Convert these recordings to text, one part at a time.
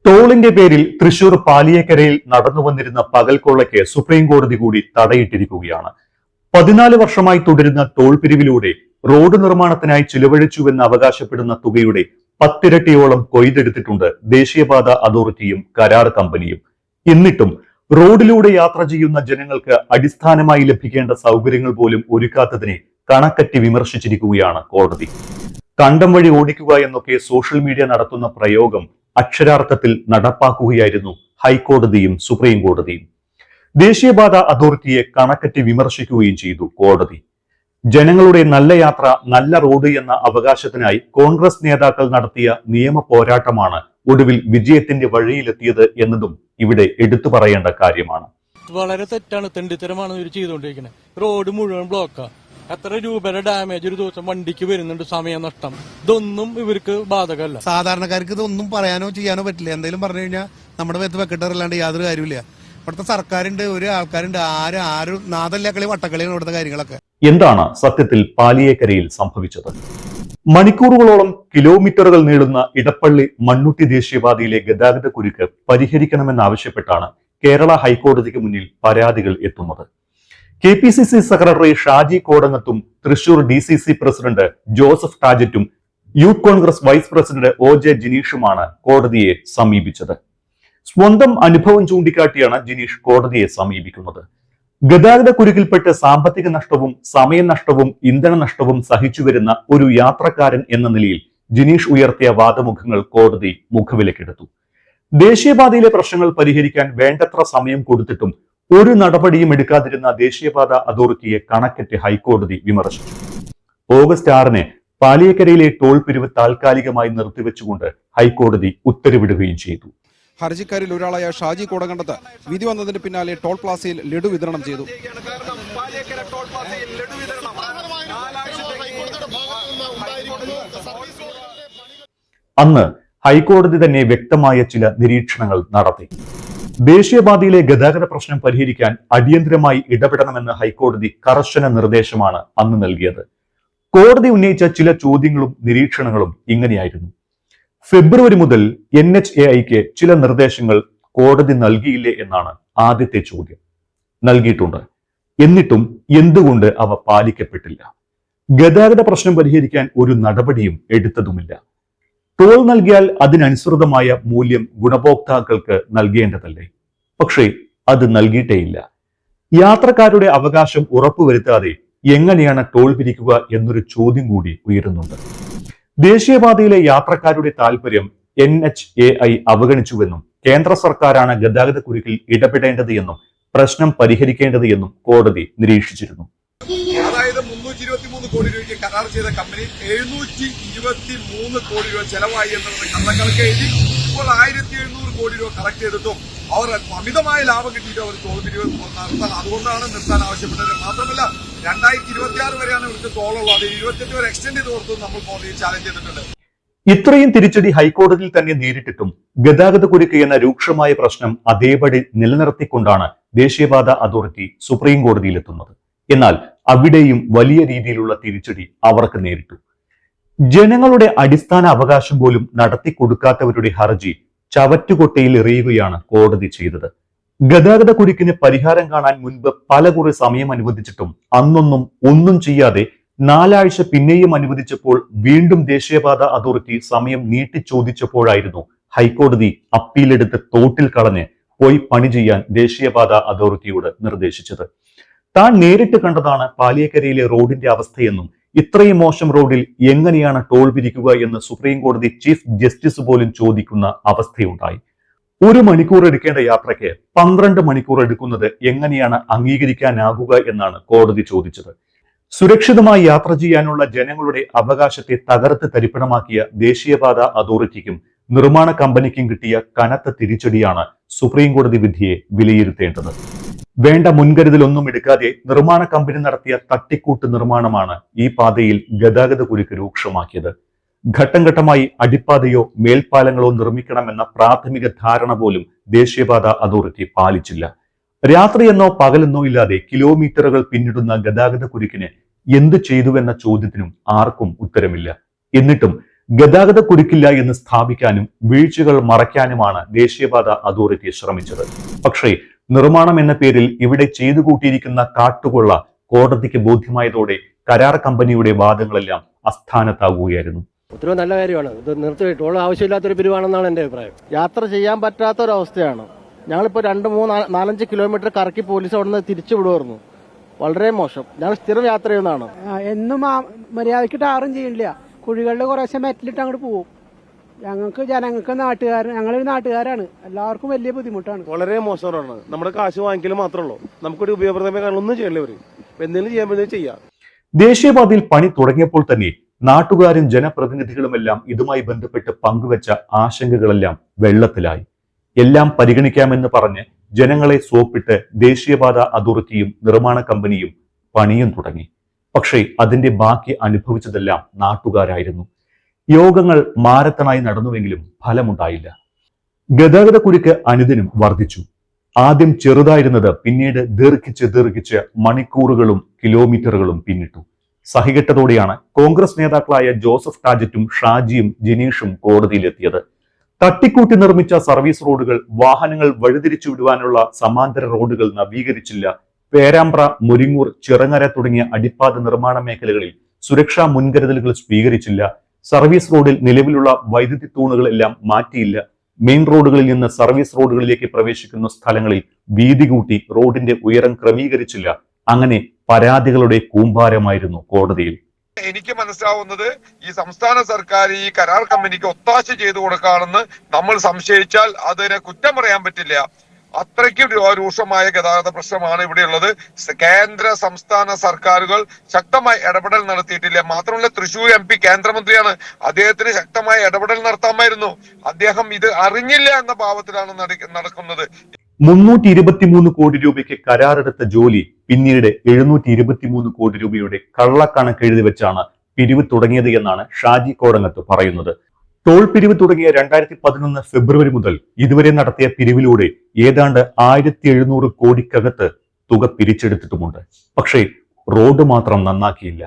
ടോളിന്റെ പേരിൽ തൃശൂർ പാലിയേക്കരയിൽ നടന്നു വന്നിരുന്ന പകൽക്കൊള്ളയ്ക്ക് സുപ്രീം കോടതി കൂടി തടയിട്ടിരിക്കുകയാണ്. 14 വർഷമായി തുടരുന്ന ടോൾ പിരിവിലൂടെ റോഡ് നിർമ്മാണത്തിനായി ചിലവഴിച്ചുവെന്ന് അവകാശപ്പെടുന്ന തുകയുടെ 10 ഇരട്ടിയോളം കൊയ്തെടുത്തിട്ടുണ്ട് ദേശീയപാത അതോറിറ്റിയും കരാർ കമ്പനിയും. എന്നിട്ടും റോഡിലൂടെ യാത്ര ചെയ്യുന്ന ജനങ്ങൾക്ക് അടിസ്ഥാനമായി ലഭിക്കേണ്ട സൗകര്യങ്ങൾ പോലും ഒരുക്കാത്തതിനെ കണക്കറ്റി വിമർശിച്ചിരിക്കുകയാണ് കോടതി. കണ്ടം വഴി ഓടിക്കുക എന്നൊക്കെ സോഷ്യൽ മീഡിയ നടത്തുന്ന പ്രയോഗം അക്ഷരാർത്ഥത്തിൽ നടപ്പാക്കുകയായിരുന്നു ഹൈക്കോടതിയും സുപ്രീം കോടതിയും. ദേശീയപാത അതോറിറ്റിയെ കണക്കറ്റി വിമർശിക്കുകയും ചെയ്തു കോടതി. ജനങ്ങളുടെ നല്ല യാത്ര, നല്ല റോഡ് എന്ന അവകാശത്തിനായി കോൺഗ്രസ് നേതാക്കൾ നടത്തിയ നിയമ പോരാട്ടമാണ് ഒടുവിൽ വിജയത്തിന്റെ വഴിയിലെത്തിയത് എന്നതും ഇവിടെ എടുത്തു പറയേണ്ട കാര്യമാണ്. വളരെ തെറ്റാണ്, തെണ്ടിത്തരമാണ് ഇവർ ചെയ്തുകൊണ്ടിരിക്കുന്നത്. റോഡ് മുഴുവൻ ബ്ലോക്കാ. എത്ര രൂപയുടെ ഡാമേജ് ഒരു ദിവസം വണ്ടിക്ക് വരുന്നുണ്ട്, സമയനഷ്ടം. ഇതൊന്നും ഇവർക്ക് ബാധകമല്ല. സാധാരണക്കാർക്ക് ഇതൊന്നും പറയാനോ ചെയ്യാനോ പറ്റില്ല. എന്തെങ്കിലും പറഞ്ഞു കഴിഞ്ഞാൽ നമ്മുടെ മേത്ത് വെക്കിട്ടറില്ലാണ്ട് യാതൊരു കാര്യമില്ല. ഇവിടുത്തെ സർക്കാരുണ്ട്, ഒരു ആൾക്കാരുണ്ട്, ആരും നാദല്ല കളി വട്ടക്കളിയാണ് ഇവിടുത്തെ കാര്യങ്ങളൊക്കെ. എന്താണ് സത്യത്തിൽ പാലിയേക്കരയിൽ സംഭവിച്ചത്? മണിക്കൂറുകളോളം കിലോമീറ്ററുകൾ നീളുന്ന ഇടപ്പള്ളി മണ്ണുത്തി ദേശീയപാതയിലെ ഗതാഗത കുരുക്ക് പരിഹരിക്കണമെന്നാവശ്യപ്പെട്ടാണ് കേരള ഹൈക്കോടതിക്ക് മുന്നിൽ പരാതികൾ എത്തുന്നത്. KPCC സെക്രട്ടറി ഷാജി കോടങ്ങത്തും തൃശൂർ DCC പ്രസിഡന്റ് ജോസഫ് ടാജറ്റും youth Congress vice president OJ ജിനീഷുമാണ് കോടതിയെ സമീപിച്ചത്. സ്വന്തം അനുഭവം ചൂണ്ടിക്കാട്ടിയാണ് ജിനീഷ് കോടതിയെ സമീപിക്കുന്നത്. ഗതാഗത കുരുക്കിൽപ്പെട്ട് സാമ്പത്തിക നഷ്ടവും സമയനഷ്ടവും ഇന്ധന നഷ്ടവും സഹിച്ചു വരുന്ന ഒരു യാത്രക്കാരൻ എന്ന നിലയിൽ ജിനീഷ് ഉയർത്തിയ വാദമുഖങ്ങൾ കോടതി മുഖവിലക്കെടുത്തു. ദേശീയപാതയിലെ പ്രശ്നങ്ങൾ പരിഹരിക്കാൻ വേണ്ടത്ര സമയം കൊടുത്തിട്ടും ഒരു നടപടിയും എടുക്കാതിരുന്ന ദേശീയപാത അതോറിറ്റിയെ കണക്കറ്റ് ഹൈക്കോടതി വിമർശിച്ചു. ഓഗസ്റ്റ് 6-ന് പാലിയേക്കരയിലെ ടോൾ പിരിവ് താൽക്കാലികമായി നിർത്തിവെച്ചുകൊണ്ട് ഹൈക്കോടതി ഉത്തരവിടുകയും ചെയ്തു. ഹർജിക്കാരിൽ ഒരാളായ ഷാജി കോടകണ്ടത്ത് വിധി വന്നതിന് പിന്നാലെ ടോൾ പ്ലാസയിൽ ലഡു വിതരണം ചെയ്തു. അന്ന് ഹൈക്കോടതി തന്നെ വ്യക്തമായ ചില നിരീക്ഷണങ്ങൾ നടത്തി. ദേശീയപാതയിലെ ഗതാഗത പ്രശ്നം പരിഹരിക്കാൻ അടിയന്തരമായി ഇടപെടണമെന്ന് ഹൈക്കോടതി കർശന നിർദ്ദേശമാണ് അന്ന് നൽകിയത്. കോടതി ഉന്നയിച്ച ചില ചോദ്യങ്ങളും നിരീക്ഷണങ്ങളും ഇങ്ങനെയായിരുന്നു. ഫെബ്രുവരി മുതൽ NHAIക്ക് ചില നിർദ്ദേശങ്ങൾ കോടതി നൽകിയില്ലേ എന്നാണ് ആദ്യത്തെ ചോദ്യം. നൽകിയിട്ടുണ്ട്. എന്നിട്ടും എന്തുകൊണ്ട് അവ പാലിക്കപ്പെട്ടില്ല? ഗതാഗത പ്രശ്നം പരിഹരിക്കാൻ ഒരു നടപടിയും എടുത്തതുമില്ല. ടോൾ നൽകിയാൽ അതിനനുസൃതമായ മൂല്യം ഗുണഭോക്താക്കൾക്ക് നൽകേണ്ടതല്ലേ? പക്ഷേ അത് നൽകിയിട്ടേയില്ല. യാത്രക്കാരുടെ അവകാശം ഉറപ്പുവരുത്താതെ എങ്ങനെയാണ് ടോൾ പിരിക്കുക എന്നൊരു ചോദ്യം കൂടി ഉയരുന്നുണ്ട്. ദേശീയപാതയിലെ യാത്രക്കാരുടെ താല്പര്യം NHAI അവഗണിച്ചുവെന്നും കേന്ദ്ര സർക്കാരാണ് ഗതാഗത കുരുക്കിൽ ഇടപെടേണ്ടത് എന്നും പ്രശ്നം പരിഹരിക്കേണ്ടത് എന്നും കോടതി നിരീക്ഷിച്ചിരുന്നു. അതായത് 323 കോടി രൂപയ്ക്ക് കരാർ ചെയ്ത കമ്പനി 723 കോടി രൂപ ചെലവായി എന്നുള്ളത് കള്ളക്കണക്ക് എഴുതി. ഇപ്പോൾ 1700 കോടി രൂപ കളക്ട് ചെയ്തിട്ടും അവർ അമിതമായ ലാഭം കിട്ടിയിട്ട് അവർ ടോൾ പിരിവ് നടത്താൻ, അതുകൊണ്ടാണ് നിർത്താൻ ആവശ്യപ്പെട്ടത്. മാത്രമല്ല 2026 വരെയാണ് ഇവർക്ക് ടോളുള്ളത്. അത് 28 വരെ എക്സ്റ്റെൻഡ് ചെയ്ത് കൊടുത്തു നമ്മൾ കോടതിയിൽ ചാലഞ്ച് ചെയ്തിട്ടുണ്ട്. ഇത്രയും തിരിച്ചടി ഹൈക്കോടതിയിൽ തന്നെ നേരിട്ടിട്ടും ഗതാഗത കുരുക്ക് എന്ന രൂക്ഷമായ പ്രശ്നം അതേപടി നിലനിർത്തിക്കൊണ്ടാണ് ദേശീയപാത അതോറിറ്റി സുപ്രീം കോടതിയിലെത്തുന്നത്. എന്നാൽ അവിടെയും വലിയ രീതിയിലുള്ള തിരിച്ചടി അവർക്ക് നേരിട്ടു. ജനങ്ങളുടെ അടിസ്ഥാന അവകാശം പോലും നടത്തി കൊടുക്കാത്തവരുടെ ഹർജി ചവറ്റുകൊട്ടയിൽ എറിയുകയാണ് കോടതി ചെയ്തത്. ഗതാഗത കുരുക്കിന് പരിഹാരം കാണാൻ മുൻപ് പലകുറി സമയം അനുവദിച്ചിട്ടും അന്നൊന്നും ഒന്നും ചെയ്യാതെ 4 ആഴ്ച പിന്നെയും അനുവദിച്ചപ്പോൾ വീണ്ടും ദേശീയപാത അതോറിറ്റി സമയം നീട്ടി ചോദിച്ചപ്പോഴായിരുന്നു ഹൈക്കോടതി അപ്പീലെടുത്ത് തോട്ടിൽ കളഞ്ഞ് പോയി പണി ചെയ്യാൻ ദേശീയപാത അതോറിറ്റിയോട് നിർദ്ദേശിച്ചത്. താൻ നേരിട്ട് കണ്ടതാണ് പാലിയേക്കരയിലെ റോഡിന്റെ അവസ്ഥയെന്നും ഇത്രയും മോശം റോഡിൽ എങ്ങനെയാണ് ടോൾ പിരിക്കുക എന്ന് സുപ്രീം കോടതി ചീഫ് ജസ്റ്റിസ് പോലും ചോദിക്കുന്ന അവസ്ഥയുണ്ടായി. 1 മണിക്കൂർ എടുക്കേണ്ട യാത്രയ്ക്ക് 12 മണിക്കൂർ എടുക്കുന്നത് എങ്ങനെയാണ് അംഗീകരിക്കാനാകുക എന്നാണ് കോടതി ചോദിച്ചത്. സുരക്ഷിതമായി യാത്ര ചെയ്യാനുള്ള ജനങ്ങളുടെ അവകാശത്തെ തകർത്ത് തരിപ്പണമാക്കിയ ദേശീയപാത അതോറിറ്റിക്കും നിർമ്മാണ കമ്പനിക്കും കിട്ടിയ കനത്ത തിരിച്ചടിയാണ് സുപ്രീം കോടതി വിധിയെ വിലയിരുത്തേണ്ടത്. വേണ്ട മുൻകരുതലൊന്നും എടുക്കാതെ നിർമ്മാണ കമ്പനി നടത്തിയ തട്ടിക്കൂട്ട് നിർമ്മാണമാണ് ഈ പാതയിൽ ഗതാഗത കുരുക്ക് രൂക്ഷമാക്കിയത്. ഘട്ടം ഘട്ടമായി അടിപ്പാതയോ മേൽപ്പാലങ്ങളോ നിർമ്മിക്കണമെന്ന പ്രാഥമിക ധാരണ പോലും ദേശീയപാത അതോറിറ്റി പാലിച്ചില്ല. രാത്രിയെന്നോ പകലെന്നോ ഇല്ലാതെ കിലോമീറ്ററുകൾ പിന്നിടുന്ന ഗതാഗത കുരുക്കിന് എന്ത് ചെയ്തുവെന്ന ചോദ്യത്തിനും ആർക്കും ഉത്തരമില്ല. എന്നിട്ടും ഗതാഗത കുരുക്കില്ല എന്ന് സ്ഥാപിക്കാനും വീഴ്ചകൾ മറയ്ക്കാനുമാണ് ദേശീയപാത അതോറിറ്റി ശ്രമിച്ചത്. പക്ഷേ നിർമ്മാണം എന്ന പേരിൽ ഇവിടെ ചെയ്തു കൂട്ടിയിരിക്കുന്ന കാട്ടുകൊള്ള കോടതിക്ക് ബോധ്യമായതോടെ കരാർ കമ്പനിയുടെ വാദങ്ങളെല്ലാം അസ്ഥാനത്താകുകയായിരുന്നു. ഉത്തരവ് നല്ല കാര്യമാണ്. ഇത് നിർത്തിയിട്ട് ടോൾ ആവശ്യമില്ലാത്തൊരു പിരിവാണെന്നാണ് എൻ്റെ അഭിപ്രായം. യാത്ര ചെയ്യാൻ പറ്റാത്തൊരവസ്ഥയാണ്. ഞങ്ങളിപ്പോൾ 2-3-4-5 കിലോമീറ്റർ കറക്കി പോലീസ് അവിടെ നിന്ന് തിരിച്ചു വിടുമായിരുന്നു. വളരെ മോശം. ഞങ്ങൾ സ്ഥിരം യാത്ര ചെയ്യുന്നതാണ്. എന്നും മര്യാദയ്ക്ക് ടാറും ചെയ്യില്ല. കുഴികളിൽ കുറേശ്ശെ മെറ്റലിട്ട് അങ്ങോട്ട് പോകും. ഞങ്ങൾക്ക് ജനങ്ങൾക്ക് ഞങ്ങളൊരു നാട്ടുകാരാണ്, എല്ലാവർക്കും വലിയ ബുദ്ധിമുട്ടാണ്. വളരെ മോശമാണ്. നമ്മുടെ കാശ് വാങ്ങിക്കൽ മാത്രമേ ഉള്ളൂ. നമുക്കൊരു ഉപയോഗപ്രദമായ കാര്യങ്ങളൊന്നും ചെയ്യില്ല. ഇവർ എന്തെങ്കിലും ചെയ്യാൻ പറ്റുന്നത് ചെയ്യാം. ദേശീയപാതയിൽ പണി തുടങ്ങിയപ്പോൾ തന്നെ നാട്ടുകാരും ജനപ്രതിനിധികളുമെല്ലാം ഇതുമായി ബന്ധപ്പെട്ട് പങ്കുവച്ച ആശങ്കകളെല്ലാം വെള്ളത്തിലായി. എല്ലാം പരിഗണിക്കാമെന്ന് പറഞ്ഞ് ജനങ്ങളെ സോപ്പിട്ട് ദേശീയപാത അതോറിറ്റിയും നിർമ്മാണ കമ്പനിയും പണിയും തുടങ്ങി. പക്ഷേ അതിന്റെ ബാക്കി അനുഭവിച്ചതെല്ലാം നാട്ടുകാരായിരുന്നു. യോഗങ്ങൾ മാരത്തണായി നടന്നുവെങ്കിലും ഫലമുണ്ടായില്ല. ഗതാഗത കുരുക്ക് അനുദിനം വർദ്ധിച്ചു. ആദ്യം ചെറുതായിരുന്നത് പിന്നീട് ദീർഘിച്ച് മണിക്കൂറുകളും കിലോമീറ്ററുകളും പിന്നിട്ടു. സഹികെട്ടതോടെയാണ് കോൺഗ്രസ് നേതാക്കളായ ജോസഫ് ടാജറ്റും ഷാജിയും ജിനീഷും കോടതിയിലെത്തിയത്. തട്ടിക്കൂട്ടി നിർമ്മിച്ച സർവീസ് റോഡുകൾ, വാഹനങ്ങൾ വഴിതിരിച്ചു വിടുവാനുള്ള സമാന്തര റോഡുകൾ നവീകരിച്ചില്ല. പേരാമ്പ്ര, മുരിങ്ങൂർ, ചിറങ്ങര തുടങ്ങിയ അടിപ്പാത നിർമ്മാണ മേഖലകളിൽ സുരക്ഷാ മുൻകരുതലുകൾ സ്വീകരിച്ചില്ല. സർവീസ് റോഡിൽ നിലവിലുള്ള വൈദ്യുതി തൂണുകളെല്ലാം മാറ്റിയില്ല. മെയിൻ റോഡുകളിൽ നിന്ന് സർവീസ് റോഡുകളിലേക്ക് പ്രവേശിക്കുന്ന സ്ഥലങ്ങളിൽ വീതി കൂട്ടി റോഡിന്റെ ഉയരം ക്രമീകരിച്ചില്ല. അങ്ങനെ പരാതികളുടെ കൂമ്പാരമായിരുന്നു കോടതിയിൽ. എനിക്ക് മനസ്സിലാവുന്നത് ഈ സംസ്ഥാന സർക്കാർ ഈ കരാർ കമ്പനിക്ക് ഒത്താശ ചെയ്തു കൊടുക്കുകയാണെന്ന് നമ്മൾ സംശയിച്ചാൽ അതിനെ കുറ്റം പറയാൻ പറ്റില്ല. അത്രയ്ക്കും രൂക്ഷമായ ഗതാഗത പ്രശ്നമാണ് ഇവിടെയുള്ളത്. കേന്ദ്ര സംസ്ഥാന സർക്കാരുകൾ ശക്തമായി ഇടപെടൽ നടത്തിയിട്ടില്ല. മാത്രമല്ല തൃശൂർ MP കേന്ദ്രമന്ത്രിയാണ്. അദ്ദേഹത്തിന് ശക്തമായ ഇടപെടൽ നടത്താമായിരുന്നു. അദ്ദേഹം ഇത് അറിഞ്ഞില്ല എന്ന ഭാവത്തിലാണ് നടക്കുന്നത്. 323 കോടി രൂപയ്ക്ക് കരാറെടുത്ത ജോലി പിന്നീട് 723 കോടി രൂപയുടെ കള്ളക്കണക്ക് എഴുതി വെച്ചാണ് പിരിവ് തുടങ്ങിയത് എന്നാണ് ഷാജി കോടങ്ങത്ത് പറയുന്നത്. ടോൾ പിരിവ് തുടങ്ങിയ 2011 ഫെബ്രുവരി മുതൽ ഇതുവരെ നടത്തിയ പിരിവിലൂടെ ഏതാണ്ട് 1700 കോടിക്കകത്ത് തുക പിരിച്ചെടുത്തിട്ടുമുണ്ട്. പക്ഷേ റോഡ് മാത്രം നന്നാക്കിയില്ല.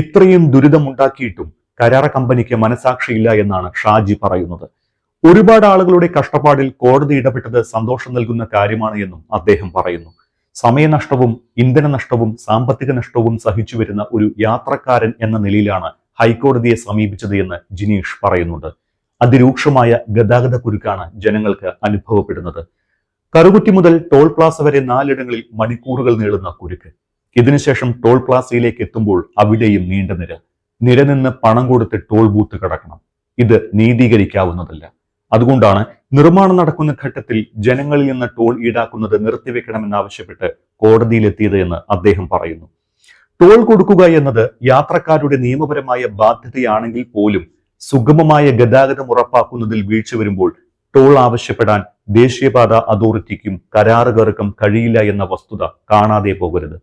ഇത്രയും ദുരിതമുണ്ടാക്കിയിട്ടും കരാർ കമ്പനിക്ക് മനസാക്ഷിയില്ല എന്നാണ് ഷാജി പറയുന്നത്. ഒരുപാട് ആളുകളുടെ കഷ്ടപ്പാടിൽ കോടതി ഇടപെട്ടത് സന്തോഷം നൽകുന്ന കാര്യമാണ് എന്നും അദ്ദേഹം പറയുന്നു. സമയനഷ്ടവും ഇന്ധന നഷ്ടവും സാമ്പത്തിക നഷ്ടവും സഹിച്ചു വരുന്ന ഒരു യാത്രക്കാരൻ എന്ന നിലയിലാണ് ഹൈക്കോടതിയെ സമീപിച്ചത് എന്ന് ജിനീഷ് പറയുന്നുണ്ട്. അതിരൂക്ഷമായ ഗതാഗത കുരുക്കാണ് ജനങ്ങൾക്ക് അനുഭവപ്പെടുന്നത്. കറുകുറ്റി മുതൽ ടോൾ പ്ലാസ വരെ 4 ഇടങ്ങളിൽ മണിക്കൂറുകൾ നീളുന്ന കുരുക്ക്. ഇതിനുശേഷം ടോൾ പ്ലാസയിലേക്ക് എത്തുമ്പോൾ അവിടെയും നീണ്ട നിര നിന്ന് പണം കൊടുത്ത് ടോൾ ബൂത്ത് കടക്കണം. ഇത് നീതീകരിക്കാവുന്നതല്ല. അതുകൊണ്ടാണ് നിർമ്മാണം നടക്കുന്ന ഘട്ടത്തിൽ ജനങ്ങളിൽ നിന്ന് ടോൾ ഈടാക്കുന്നത് നിർത്തിവെക്കണമെന്നാവശ്യപ്പെട്ട് കോടതിയിലെത്തിയത് എന്ന് അദ്ദേഹം പറയുന്നു. ടോൾ കൊടുക്കുക എന്നത് യാത്രക്കാരുടെ നിയമപരമായ ബാധ്യതയാണെങ്കിൽ പോലും സുഗമമായ ഗതാഗതം ഉറപ്പാക്കുന്നതിൽ വീഴ്ച വരുമ്പോൾ ടോൾ ആവശ്യപ്പെടാൻ ദേശീയപാത അതോറിറ്റിക്കും കരാറുകാർക്കും കഴിയില്ല എന്ന വസ്തുത കാണാതെ പോകരുത്.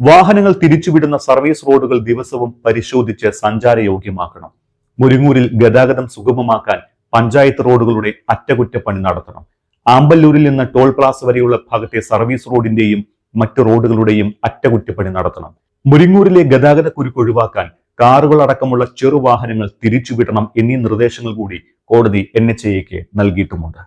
വാഹനങ്ങൾ തിരിച്ചുവിടുന്ന സർവീസ് റോഡുകൾ ദിവസവും പരിശോധിച്ച് സഞ്ചാരയോഗ്യമാക്കണം. മുരിങ്ങൂരിൽ ഗതാഗതം സുഗമമാക്കാൻ പഞ്ചായത്ത് റോഡുകളുടെ അറ്റകുറ്റപ്പണി നടത്തണം. ആമ്പല്ലൂരിൽ നിന്ന് ടോൾ പ്ലാസ വരെയുള്ള ഭാഗത്തെ സർവീസ് റോഡിന്റെയും മറ്റു റോഡുകളുടെയും അറ്റകുറ്റപ്പണി നടത്തണം. മുരിങ്ങൂരിലെ ഗതാഗത കുരുക്ക് ഒഴിവാക്കാൻ കാറുകൾ അടക്കമുള്ള ചെറുവാഹനങ്ങൾ തിരിച്ചുവിടണം എന്നീ നിർദ്ദേശങ്ങൾ കൂടി കോടതി NHAയ്ക്ക് നൽകിയിട്ടുമുണ്ട്.